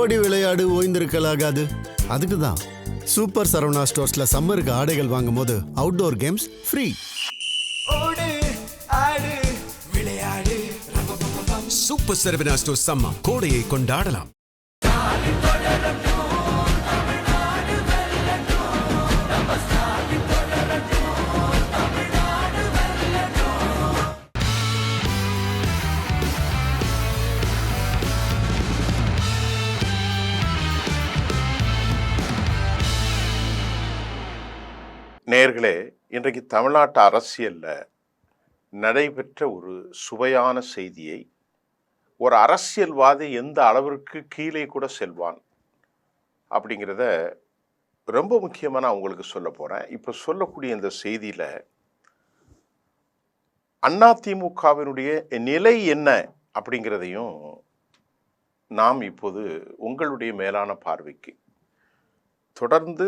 ஓடி விளையாடு, ஓய்ந்திருக்கலாகாது. அதுக்கு தான் சூப்பர் சரவணா ஸ்டோர்ஸ்ல சம்மருக்கு ஆடைகள் வாங்கும் போது outdoor games free. Super Saravana stores summer கோடையை கொண்டாடலாம். நேயர்களே, இன்றைக்கு தமிழ்நாட்டு அரசியல்ல நடைபெற்ற ஒரு சுவையான செய்தியை, ஒரு அரசியல்வாதி எந்த அளவிற்கு கீழே கூட செல்வான் அப்படிங்கிறத ரொம்ப முக்கியமாக நான் உங்களுக்கு சொல்ல போகிறேன். இப்போ சொல்லக்கூடிய இந்த செய்தியில் அதிமுகவினுடைய நிலை என்ன அப்படிங்கிறதையும் நாம் இப்போது உங்களுடைய மேலான பார்வைக்கு தொடர்ந்து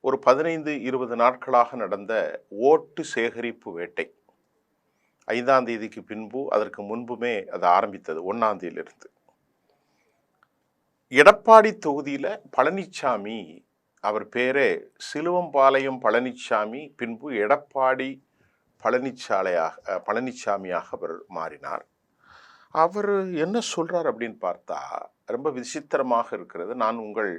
ஒரு 15-20 நாட்களாக நடந்த ஓட்டு சேகரிப்பு வேட்டை, 5ஆம் தேதிக்கு பின்பு அதற்கு முன்புமே அது ஆரம்பித்தது. 1ஆம் தேதியிலிருந்து எடப்பாடி தொகுதியில் பழனிசாமி, அவர் பேரே சிலுவம்பாளையம் பழனிசாமி, பின்பு எடப்பாடி பழனிசாமியாக அவர் மாறினார். அவர் என்ன சொல்றார் அப்படின்னு பார்த்தா ரொம்ப விசித்திரமாக இருக்கிறது. நான் உங்கள்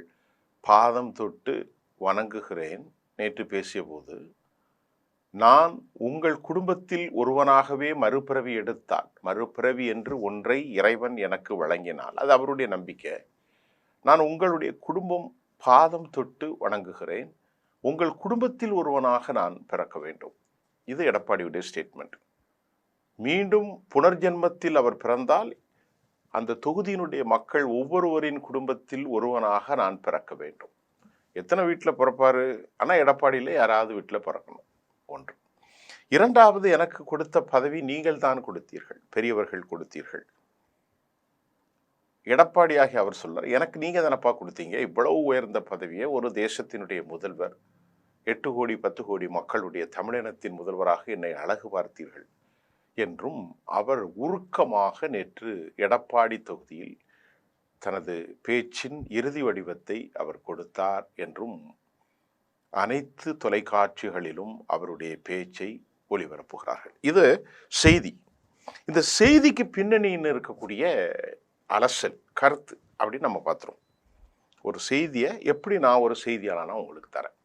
பாதம் தொட்டு வணங்குகிறேன். நேற்று பேசிய போது, நான் உங்கள் குடும்பத்தில் ஒருவனாகவே மறுபிறவி எடுத்தால், மறுபிறவி என்று ஒன்றை இறைவன் எனக்கு வழங்கினால், அது அவருடைய நம்பிக்கை. நான் உங்களுடைய குடும்பம் பாதம் தொட்டு வணங்குகிறேன். உங்கள் குடும்பத்தில் ஒருவனாக நான் பிறக்க வேண்டும். இது எடப்பாடியுடைய ஸ்டேட்மெண்ட். மீண்டும் புனர்ஜென்மத்தில் அவர் பிறந்தால் அந்த தொகுதியினுடைய மக்கள் ஒவ்வொருவரின் குடும்பத்தில் ஒருவனாக நான் பிறக்க வேண்டும். எத்தனை வீட்டில் பிறப்பாரு? ஆனால் எடப்பாடியில் யாராவது வீட்டில் பிறக்கணும். ஒன்று. இரண்டாவது, எனக்கு கொடுத்த பதவி நீங்கள் தான் கொடுத்தீர்கள், பெரியவர்கள் கொடுத்தீர்கள். எடப்பாடியாகி அவர் சொல்றார், எனக்கு நீங்கள் தானப்பா கொடுத்தீங்க இவ்வளவு உயர்ந்த பதவியை. ஒரு தேசத்தினுடைய முதல்வர், 8 கோடி 10 கோடி மக்களுடைய தமிழினத்தின் முதல்வராக என்னை அழகு பார்த்தீர்கள் என்றும் அவர் உருக்கமாக நேற்று எடப்பாடி தொகுதியில் தனது பேச்சின் இறுதி வடிவத்தை அவர் கொடுத்தார் என்றும் அனைத்து தொலைக்காட்சிகளிலும் அவருடைய பேச்சை ஒளிபரப்புகிறார்கள். இது செய்தி. இந்த செய்திக்கு பின்னணியில் இருக்கக்கூடிய அலசல் கருத்து அப்படின்னு நம்ம பார்த்துருவோம். ஒரு செய்தியை எப்படி நான் ஒரு செய்தியாளனா உங்களுக்கு தரேன்.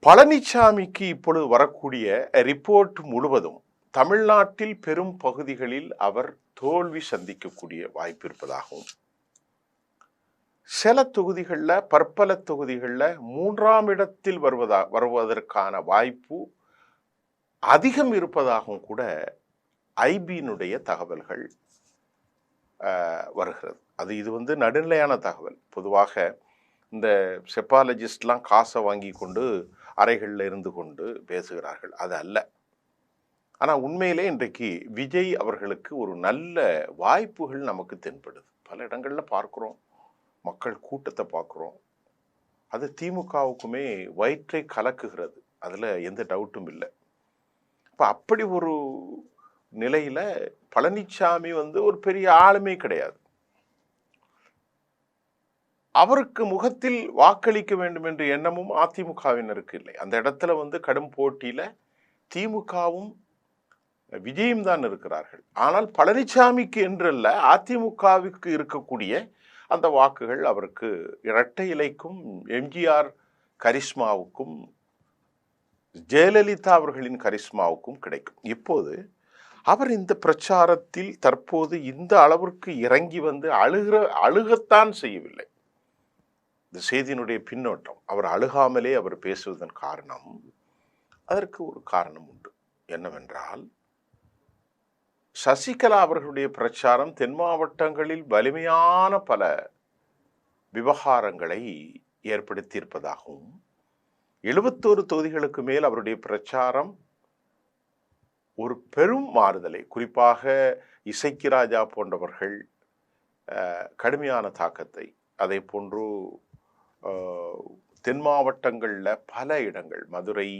பழனிசாமிக்கு இப்பொழுது வரக்கூடிய ரிப்போர்ட் முழுவதும் தமிழ்நாட்டில் பெரும் பகுதிகளில் அவர் தோல்வி சந்திக்கக்கூடிய வாய்ப்பு இருப்பதாகவும், சில தொகுதிகளில், பற்பல தொகுதிகளில் 3ஆம் இடத்தில் வருவதற்கான வாய்ப்பு அதிகம் இருப்பதாகவும் கூட ஐபியினுடைய தகவல்கள் வருகிறது. இது நடுநிலையான தகவல். பொதுவாக இந்த செப்பாலஜிஸ்ட்லாம் காசை வாங்கி கொண்டு அறைகளில் இருந்து கொண்டு பேசுகிறார்கள், அது அல்ல. ஆனால் உண்மையிலே இன்றைக்கு விஜய் அவர்களுக்கு ஒரு நல்ல வாய்ப்புகள் நமக்கு தென்படுது. பல இடங்களில் பார்க்குறோம், மக்கள் கூட்டத்தை பார்க்குறோம். அது திமுகவுக்குமே வயிற்றை கலக்குகிறது, அதில் எந்த டவுட்டும் இல்லை. இப்போ அப்படி ஒரு நிலையில் பழனிசாமி ஒரு பெரிய ஆளுமே கிடையாது. அவருக்கு முகத்தில் வாக்களிக்க வேண்டும் என்ற எண்ணமும் அதிமுகவினருக்கு இல்லை. அந்த இடத்துல கடும் போட்டியில் திமுகவும் விஜயும் தான் இருக்கிறார்கள். ஆனால் பழனிசாமிக்கு என்றல்ல, அதிமுகவுக்கு இருக்கக்கூடிய அந்த வாக்குகள் அவருக்கு இரட்டை இலைக்கும், எம்ஜிஆர் கரிஸ்மாவுக்கும், ஜெயலலிதா அவர்களின் கரிஸ்மாவுக்கும் கிடைக்கும். இப்போது அவர் இந்த பிரச்சாரத்தில் தற்போது இந்த அளவிற்கு இறங்கி அழுகத்தான் செய்யவில்லை. இந்த செய்தியினுடைய பின்னோட்டம், அவர் அழுகாமலே அவர் பேசுவதன் காரணம், அதற்கு ஒரு காரணம் உண்டு. என்னவென்றால், சசிகலா அவர்களுடைய பிரச்சாரம் தென் மாவட்டங்களில் வலிமையான பல விவகாரங்களை ஏற்படுத்தியிருப்பதாகவும், 71 தொகுதிகளுக்கு மேல் அவருடைய பிரச்சாரம் ஒரு பெரும் மாறுதலை, குறிப்பாக இசைக்கு ராஜா போன்றவர்கள் கடுமையான தாக்கத்தை, அதே போன்று தென் மாவட்டங்களில் பல இடங்கள், மதுரை,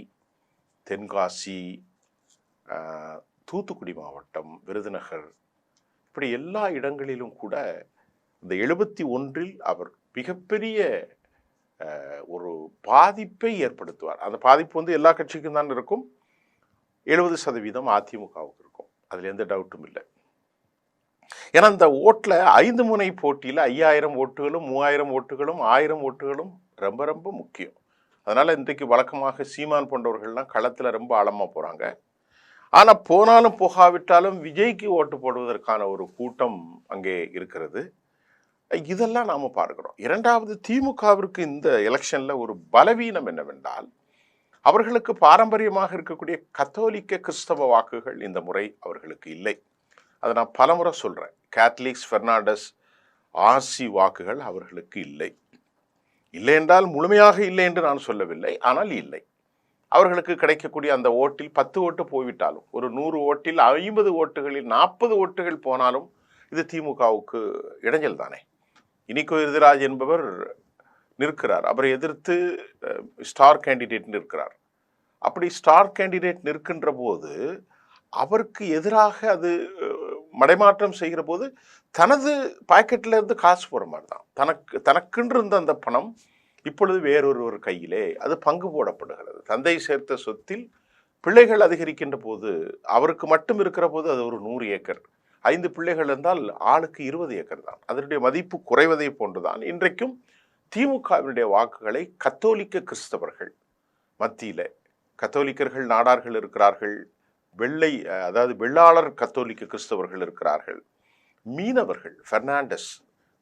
தென்காசி, தூத்துக்குடி மாவட்டம், விருதுநகர், இப்படி எல்லா இடங்களிலும் கூட இந்த 71 அவர் மிகப்பெரிய ஒரு பாதிப்பை ஏற்படுத்துவார். அந்த பாதிப்பு வந்து எல்லா கட்சிக்கும் தான் இருக்கும். 70% அதிமுகவுக்கு இருக்கும். அதில் எந்த டவுட்டும் இல்லை. ஏன்னா இந்த ஓட்டில் 5 முனை போட்டியில் 5000 ஓட்டுகளும் 3000 ஓட்டுகளும் 1000 ஓட்டுகளும் ரொம்ப ரொம்ப முக்கியம். அதனால் இன்றைக்கு வழக்கமாக சீமான் போன்றவர்கள்லாம் களத்தில் ரொம்ப ஆழமாக போகிறாங்க. ஆனால் போனாலும் போகாவிட்டாலும் விஜய்க்கு ஓட்டு போடுவதற்கான ஒரு கூட்டம் அங்கே இருக்கிறது. இதெல்லாம் நாம் பார்க்கிறோம். இரண்டாவது, திமுகவிற்கு இந்த எலெக்ஷனில் ஒரு பலவீனம் என்னவென்றால், அவர்களுக்கு பாரம்பரியமாக இருக்கக்கூடிய கத்தோலிக்க கிறிஸ்தவ வாக்குகள் இந்த முறை அவர்களுக்கு இல்லை. அதை நான் பலமுறை சொல்கிறேன். கேத்தலிக்ஸ், பெர்னாண்டஸ், ஆர்சி வாக்குகள் அவர்களுக்கு இல்லை. இல்லை என்றால் முழுமையாக இல்லை என்று நான் சொல்லவில்லை, ஆனால் இல்லை. அவர்களுக்கு கிடைக்கக்கூடிய அந்த ஓட்டில் 10 ஓட்டு போய்விட்டாலும், ஒரு 100 ஓட்டில் 50 ஓட்டுகளில் 40 ஓட்டுகள் போனாலும் இது திமுகவுக்கு இடைஞ்சல் தானே. இனிகோ எதிராஜ் என்பவர் நிற்கிறார். அவரை எதிர்த்து ஸ்டார் கேண்டிடேட் நிற்கிறார். அப்படி ஸ்டார் கேண்டிடேட் நிற்கின்ற போது அவருக்கு எதிராக அது மடைமாற்றம் செய்கிற போது தனது பாக்கெட்டில் இருந்து காசு போகிற மாதிரி தான். தனக்கென்று இருந்த அந்த பணம் இப்பொழுது வேறொரு கையிலே அது பங்கு போடப்படுகிறது. தந்தை சேர்த்த சொத்தில் பிள்ளைகள் அதிகரிக்கின்ற போது, அவருக்கு மட்டும் இருக்கிற போது அது ஒரு 100 ஏக்கர், 5 பிள்ளைகள் இருந்தால் ஆளுக்கு 20 ஏக்கர் தான். அதனுடைய மதிப்பு குறைவதை போன்றுதான் இன்றைக்கும் திமுகவினுடைய வாக்குகளை கத்தோலிக்க கிறிஸ்தவர்கள் மத்தியில், கத்தோலிக்கர்கள் நாடார்கள் இருக்கிறார்கள், அதாவது வெள்ளாளர் கத்தோலிக்க கிறிஸ்தவர்கள் இருக்கிறார்கள், மீனவர்கள், பெர்னாண்டஸ்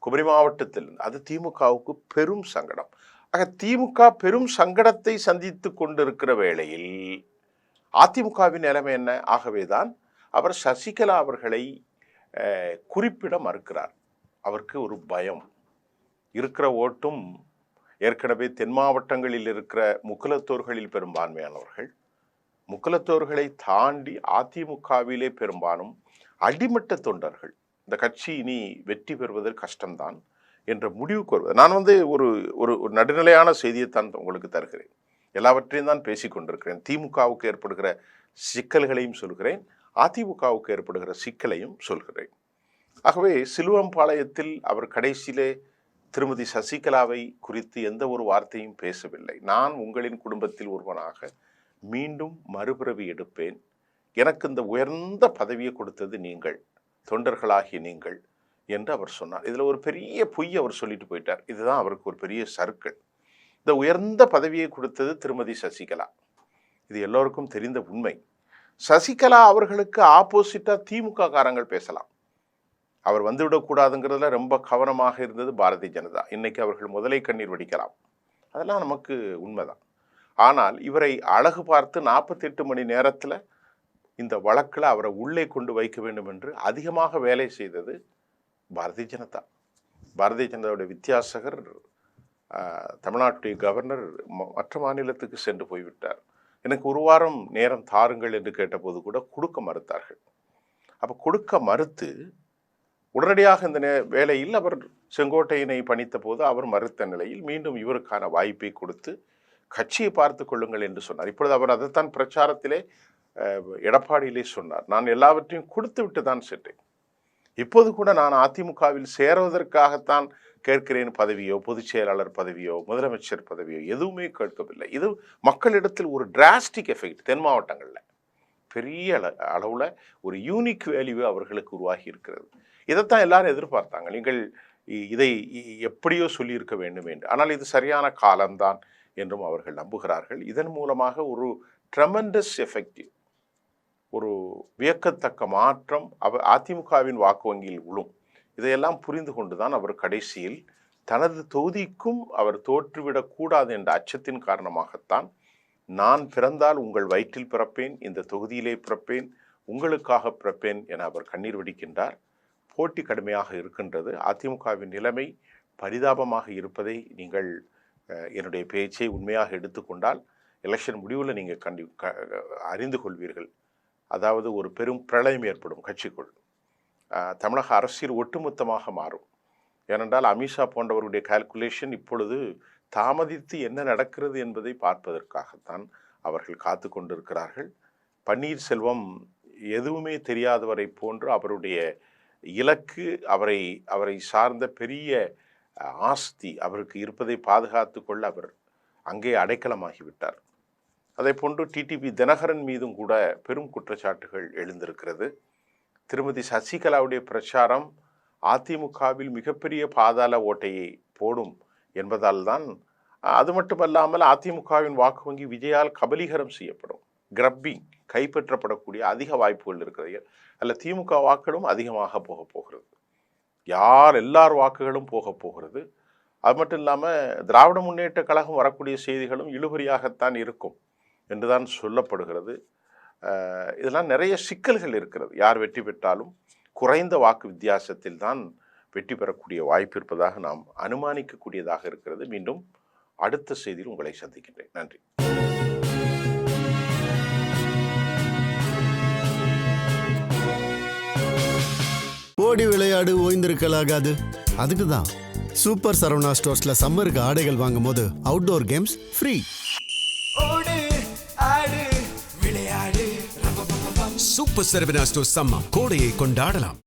குமரி மாவட்டத்தில், அது திமுகவுக்கு பெரும் சங்கடம். ஆக திமுக பெரும் சங்கடத்தை சந்தித்து கொண்டிருக்கிற வேளையில் அதிமுகவின் நிலைமை என்ன? ஆகவேதான் அவர் சசிகலா அவர்களை குறிப்பிட மறுக்கிறார். அவருக்கு ஒரு பயம். இருக்கிற ஓட்டும் ஏற்கனவே தென் மாவட்டங்களில் இருக்கிற முக்குலத்தோர்களில் பெரும்பான்மையானவர்கள், முக்குலத்தோர்களை தாண்டி அதிமுகவிலே பெரும்பாலும் அடிமட்ட தொண்டர்கள். இந்த கட்சி இனி வெற்றி பெறுவதில் கஷ்டம்தான் என்ற முடிவுக்கு வருவது. நான் ஒரு ஒரு நடுநிலையான செய்தியைத்தான் உங்களுக்கு தருகிறேன். எல்லாவற்றையும் தான் பேசி கொண்டிருக்கிறேன். திமுகவுக்கு ஏற்படுகிற சிக்கல்களையும் சொல்கிறேன், அதிமுகவுக்கு ஏற்படுகிற சிக்கலையும் சொல்கிறேன். ஆகவே சிலுவம்பாளையத்தில் அவர் கடைசியிலே திருமதி சசிகலாவை குறித்து எந்த ஒரு வார்த்தையும் பேசவில்லை. நான் உங்களின் குடும்பத்தில் ஒருவனாக மீண்டும் மறுபிறவி எடுப்பேன். எனக்கு இந்த உயர்ந்த பதவியை கொடுத்தது நீங்கள், தொண்டர்களாகிய நீங்கள் என்று அவர் சொன்னார். இதில் ஒரு பெரிய பொய் அவர் சொல்லிட்டு போயிட்டார். இதுதான் அவருக்கு ஒரு பெரிய சர்க்கிள். இந்த உயர்ந்த பதவியை கொடுத்தது திருமதி சசிகலா. இது எல்லோருக்கும் தெரிந்த உண்மை. சசிகலா அவர்களுக்கு ஆப்போசிட்டா திமுக காரங்கள் பேசலாம். அவர் வந்துவிடக்கூடாதுங்கிறதுல ரொம்ப கவனமாக இருந்தது பாரதிய ஜனதா. இன்னைக்கு அவர்கள் முதலை கண்ணீர் வடிக்கலாம். அதெல்லாம் நமக்கு உண்மைதான். ஆனால் இவரை அழகு பார்த்து 48 மணி நேரத்தில் இந்த வழக்கில் அவரை உள்ளே கொண்டு வைக்க வேண்டும் என்று அதிகமாக வேலை செய்தது பாரதிய ஜனதா. பாரதிய ஜனதாவுடைய வித்யாசகர் தமிழ்நாட்டுடைய கவர்னர் மற்ற மாநிலத்துக்கு சென்று போய்விட்டார். எனக்கு 1 வாரம் நேரம் தாருங்கள் என்று கேட்டபோது கூட கொடுக்க மறுத்தார்கள். அப்போ கொடுக்க மறுத்து உடனடியாக இந்த வேளையில் அவர் செங்கோட்டையினை பணித்த போது அவர் மறுத்த நிலையில் மீண்டும் இவருக்கான வாய்ப்பை கொடுத்து கட்சியை பார்த்து கொள்ளுங்கள் என்று சொன்னார். இப்பொழுது அவர் அதைத்தான் பிரச்சாரத்திலே எடப்பாடியிலே சொன்னார். நான் எல்லாவற்றையும் கொடுத்து விட்டு தான் சென்றேன். இப்போது கூட நான் அதிமுகவில் சேருவதற்காகத்தான் கேட்கிறேன். பதவியோ, பொதுச் செயலாளர் பதவியோ, முதலமைச்சர் பதவியோ எதுவுமே கேட்கவில்லை. இது மக்களிடத்தில் ஒரு டிராஸ்டிக் எஃபெக்ட். தென் மாவட்டங்களில் பெரிய அளவில் ஒரு யூனிக் வேல்யூ அவர்களுக்கு உருவாகி இருக்கிறது. இதைத்தான் எல்லாரும் எதிர்பார்த்தாங்க. நீங்கள் இதை எப்படியோ சொல்லியிருக்க வேண்டும் என்று. ஆனால் இது சரியான காலம்தான் என்றும் அவர்கள் நம்புகிறார்கள். இதன் மூலமாக ஒரு ட்ரெமெண்டஸ் எஃபெக்டிவ், ஒரு வியக்கத்தக்க மாற்றம் அதிமுகவின் வாக்கு வங்கியில் விழும். இதையெல்லாம் புரிந்து கொண்டுதான் அவர் கடைசியில் தனது தொகுதிக்கும் அவர் தோற்றுவிடக்கூடாது என்ற அச்சத்தின் காரணமாகத்தான், நான் பிறந்தால் உங்கள் வயிற்றில் பிறப்பேன், இந்த தொகுதியிலே பிறப்பேன், உங்களுக்காக பிறப்பேன் என அவர் கண்ணீர் வடிக்கின்றார். போட்டி கடுமையாக இருக்கின்றது. அதிமுகவின் நிலைமை பரிதாபமாக இருப்பதை நீங்கள் என்னுடைய பேச்சை உண்மையாக எடுத்துக்கொண்டால் எலெக்ஷன் முடிவில் நீங்கள் அறிந்து கொள்வீர்கள். அதாவது ஒரு பெரும் பிரளயம் ஏற்படும் கட்சிக்குள். தமிழக அரசியல் ஒட்டுமொத்தமாக மாறும். ஏனென்றால் அமித்ஷா போன்றவருடைய கால்குலேஷன் இப்பொழுது தாமதித்து என்ன நடக்கிறது என்பதை பார்ப்பதற்காகத்தான் அவர்கள் காத்து கொண்டிருக்கிறார்கள். பன்னீர்செல்வம் எதுவுமே தெரியாதவரை போன்று அவருடைய இலக்கு, அவரை சார்ந்த பெரிய ஆஸ்தி அவருக்கு இருப்பதை பாதுகாத்து கொள்ள அவர் அங்கே அடைக்கலமாகிவிட்டார். அதே போன்று டிடிவி தினகரன் மீதும் கூட பெரும் குற்றச்சாட்டுகள் எழுந்திருக்கிறது. திருமதி சசிகலாவுடைய பிரச்சாரம் அதிமுகவில் மிகப்பெரிய பாதாள ஓட்டையை போடும் என்பதால் தான், அது மட்டுமல்லாமல் அதிமுகவின் வாக்கு வங்கி விஜயால் கபலீகரம் செய்யப்படும், கிரப்பிங், கைப்பற்றப்படக்கூடிய அதிக வாய்ப்புகள் இருக்கிறது. அல்ல, திமுக வாக்குகளும் அதிகமாக போக போகிறது, எல்லார் வாக்குகளும் போக போகிறது. அது மட்டும் இல்லாமல் திராவிட முன்னேற்ற கழகம் வரக்கூடிய செய்திகளும் இழுபறியாகத்தான் இருக்கும் என்றுதான் சொல்லப்படுகிறது. இதெல்லாம் நிறைய சிக்கல்கள் இருக்கிறது. யார் வெற்றி பெற்றாலும் குறைந்த வாக்கு வித்தியாசத்தில் தான் வெற்றி பெறக்கூடிய வாய்ப்பு இருப்பதாக நாம் அனுமானிக்கக்கூடியதாக இருக்கிறது. மீண்டும் அடுத்த செய்தியில் உங்களை சந்திக்கின்றேன். நன்றி. ஓடி விளையாடு, ஓய்ந்திருக்கலாகாது. அதுக்கு தான் சூப்பர் சரவணா ஸ்டோர்ஸ்ல சம்மருக்கு ஆடைகள் வாங்கும் போது outdoor games free. Super Saravana stores summer கோடையை கொண்டாடலாம்.